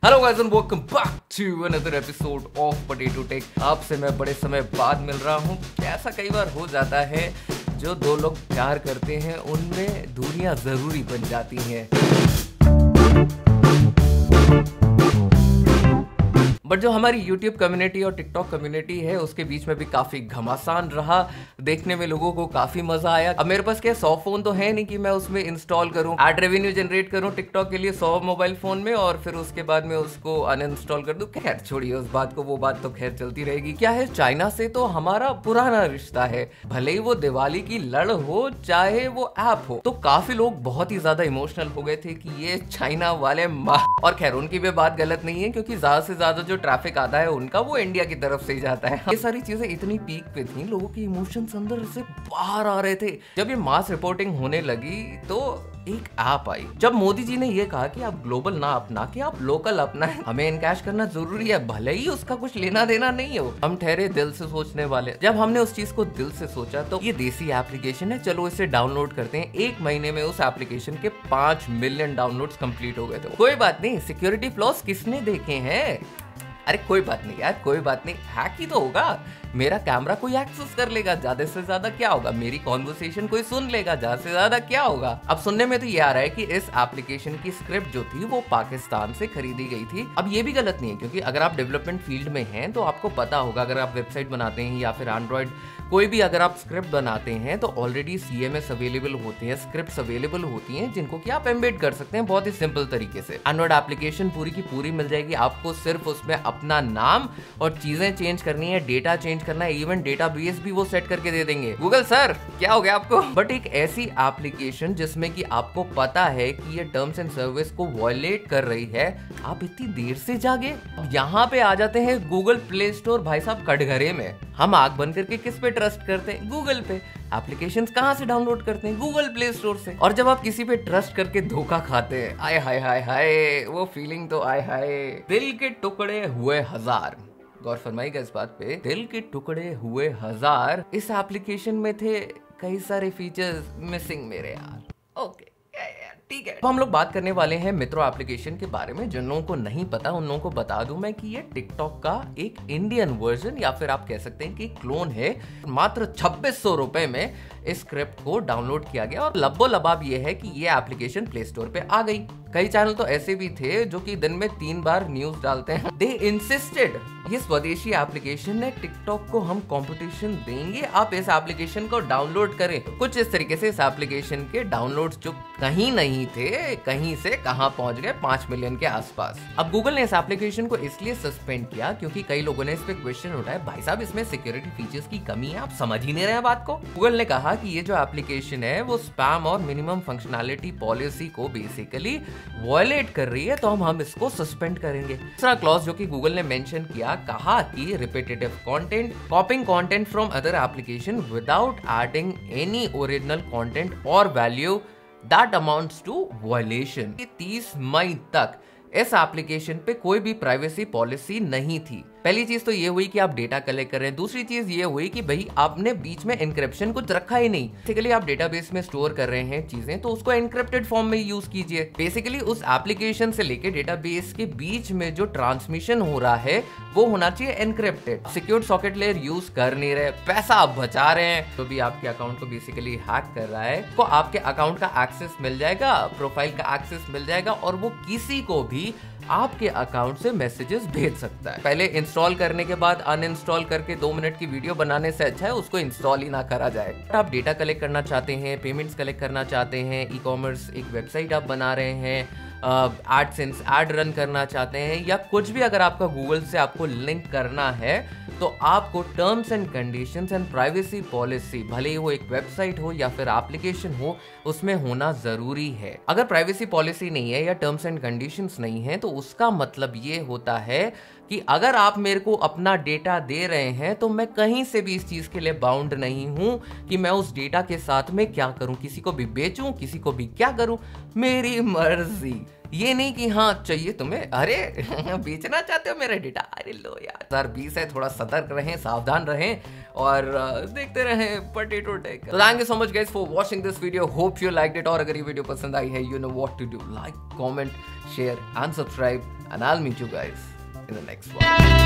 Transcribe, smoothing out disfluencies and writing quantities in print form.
Hello guys and welcome back to another episode of Potato Tech. आपसे मैं बड़े समय बाद मिल रहा हूँ। ऐसा कई बार हो जाता है, जो दो लोग प्यार करते हैं उनमें दूरियां जरूरी बन जाती हैं। बट जो हमारी YouTube कम्युनिटी और TikTok कम्युनिटी है उसके बीच में भी काफी घमासान रहा। देखने में लोगों को काफी मजा आया। अब मेरे पास क्या 100 फोन तो है नहीं कि मैं उसमें इंस्टॉल करूं, एड रेवेन्यू जनरेट करूं TikTok के लिए 100 मोबाइल फोन में और फिर उसके बाद में उसको अनइंस्टॉल कर दूं। खैर छोड़िए उस बात को, वो बात तो खैर चलती रहेगी। क्या है, चाइना से तो हमारा पुराना रिश्ता है, भले ही वो दिवाली की लड़ हो चाहे वो ऐप हो। तो काफी लोग बहुत ही ज्यादा इमोशनल हो गए थे कि ये चाइना वाले और खैर उनकी भी बात गलत नहीं है, क्योंकि ज्यादा से ज्यादा जो ट्रैफिक आता है उनका वो इंडिया की तरफ से ही जाता है। ये सारी चीजें इतनी पीक पे थी, लोगों के इमोशंस अंदर से बाहर आ रहे थे। जब ये मास रिपोर्टिंग होने लगी तो एक ऐप आई। जब मोदी जी ने ये कहा कि आप ग्लोबल ना अपना के आप लोकल अपनाएं, हमें इनकैश करना जरूरी है, भले ही उसका कुछ लेना देना नहीं हो। हम ठहरे दिल से सोचने वाले। जब हमने उस चीज को दिल से सोचा तो ये देसी एप्लीकेशन है, चलो इसे डाउनलोड करते हैं। 1 महीने में उस एप्लीकेशन के 5 मिलियन डाउनलोड्स कंप्लीट हो गए थे। कोई बात नहीं, सिक्योरिटी फ्लॉस किसने देखे हैं? अरे कोई बात नहीं यार, कोई बात नहीं, हैक ही तो होगा। मेरा कैमरा कोई एक्सेस कर लेगा, ज्यादा से ज्यादा क्या होगा? मेरी कॉन्वर्सेशन कोई सुन लेगा, ज्यादा से ज्यादा क्या होगा? अब सुनने में तो ये आ रहा है कि इस एप्लीकेशन की स्क्रिप्ट जो थी वो पाकिस्तान से खरीदी गई थी। अब ये भी गलत नहीं है, क्योंकि अगर आप डेवलपमेंट फील्ड में हैं तो आपको पता होगा, अगर आप वेबसाइट बनाते हैं या फिर एंड्रॉइड कोई भी अगर आप स्क्रिप्ट बनाते हैं तो ऑलरेडी CMS अवेलेबल होते हैं, स्क्रिप्ट्स अवेलेबल होती हैं जिनको कि आप एम्बेड कर सकते हैं बहुत ही सिंपल तरीके से। एंड्रॉइड एप्लीकेशन पूरी की पूरी मिल जाएगी आपको, सिर्फ उसमें अपना नाम और चीजें चेंज करनी है, डेटा चेंज करना है, इवन डेटाबेस भी वो सेट करके दे देंगे। गूगल सर क्या हो गया आपको? बट एक ऐसी एप्लीकेशन जिसमें कि आपको पता है कि ये टर्म्स एंड सर्विस को वायलेट कर रही है, आप इतनी देर से जागे? यहाँ पे आ जाते हैं गूगल प्ले स्टोर भाई साहब कटघरे में। हम आग बंद करके किस पे ट्रस्ट करते हैं? गूगल पे। एप्लीकेशंस कहाँ से डाउनलोड करते हैं? गूगल प्ले स्टोर से। और जब आप किसी पे ट्रस्ट करके धोखा खाते हैं, आय हाय हाय हाय, वो फीलिंग तो आय हाय। दिल के टुकड़े हुए हजार, गौर फरमाइएगा इस बात पे, दिल के टुकड़े हुए हजार। इस एप्लीकेशन में थे कई सारे फीचर्स मिसिंग मेरे यार। ओके ठीक है, तो हम लोग बात करने वाले हैं मित्रों एप्लीकेशन के बारे में। जिन लोगों को नहीं पता उन लोगों को बता दूं मैं कि ये टिकटॉक का एक इंडियन वर्जन या फिर आप कह सकते हैं कि क्लोन है। मात्र 2600 रुपए में इस स्क्रिप्ट को डाउनलोड किया गया और लब्बो लबाब ये है कि ये एप्लीकेशन प्ले स्टोर पे आ गई। कई चैनल तो ऐसे भी थे जो कि दिन में 3 बार न्यूज डालते हैं। दे इंसिस्टेड, ये स्वदेशी एप्लीकेशन है, टिकटॉक को हम कंपटीशन देंगे, आप इस एप्लीकेशन को डाउनलोड करें। कुछ इस तरीके से इस एप्लीकेशन के डाउनलोड्स जो कहीं नहीं थे, कहीं से कहां पहुंच गए, 5 मिलियन के आसपास। अब गूगल ने इस एप्लीकेशन को इसलिए सस्पेंड किया क्योंकि कई लोगों ने इस पे क्वेश्चन उठाया, भाई साहब इसमें सिक्योरिटी फीचर्स की कमी है, आप समझ ही नहीं रहे हैं बात को। गूगल ने कहा कि ये जो एप्लीकेशन है वो स्पैम और मिनिमम फंक्शनैलिटी पॉलिसी को बेसिकली वायलेट कर रही है, तो हम इसको सस्पेंड करेंगे। दूसरा क्लॉज जो कि गूगल ने मेंशन किया, कहा कि repetitive content, copying content from other application without adding any original content और value that amounts to violation. 30 मई तक इस एप्लीकेशन पे कोई भी प्राइवेसी पॉलिसी नहीं थी। पहली चीज तो ये हुई कि आप डेटा कलेक्ट कर रहे हैं। दूसरी चीज ये हुई कि भाई आपने बीच में एन्क्रिप्शन कुछ रखा ही नहीं। बेसिकली आप डेटाबेस में स्टोर कर रहे हैं चीजें, तो उसको एन्क्रिप्टेड फॉर्म में यूज कीजिए। बेसिकली उस एप्लीकेशन से लेके डेटाबेस के बीच में जो ट्रांसमिशन हो रहा है वो होना चाहिए encrypted. Secured socket layer use कर नहीं रहे, पैसा आप बचा रहे हैं, तो भी आपके अकाउंट को बेसिकली हैक कर रहा है, तो आपके अकाउंट का एक्सेस मिल जाएगा, प्रोफाइल का एक्सेस मिल जाएगा और वो किसी को भी आपके अकाउंट से मैसेजेस भेज सकता है। पहले इंस्टॉल करने के बाद अनइंस्टॉल करके 2 मिनट की वीडियो बनाने से अच्छा है उसको इंस्टॉल ही ना करा जाए। आप डेटा कलेक्ट करना चाहते हैं, पेमेंट्स कलेक्ट करना चाहते हैं, ई कॉमर्स एक वेबसाइट आप बना रहे हैं, एडसेंस ऐड रन करना चाहते हैं, या कुछ भी अगर आपका गूगल से आपको लिंक करना है, तो आपको terms and conditions and privacy policy, भले ही वो एक वेबसाइट हो या फिर एप्लीकेशन हो, उसमें होना जरूरी है। अगर प्राइवेसी पॉलिसी नहीं है या टर्म्स एंड कंडीशंस नहीं है, तो उसका मतलब ये होता है कि अगर आप मेरे को अपना डेटा दे रहे हैं तो मैं कहीं से भी इस चीज के लिए बाउंड नहीं हूं कि मैं उस डेटा के साथ में क्या करूं, किसी को भी बेचूं, किसी को भी क्या करूं, मेरी मर्जी। ये नहीं कि हाँ चाहिए तुम्हें, अरे बेचना चाहते हो मेरा डेटा, अरे लो यार। 2020 है, थोड़ा सतर्क रहें, सावधान रहें और देखते रहें पोटैटो टेक। तो thank you so much guys for watching this video, hope you liked it. और अगर ये वीडियो पसंद आई है, you know what to do, like, comment, share and subscribe and I'll meet you guys in the next one.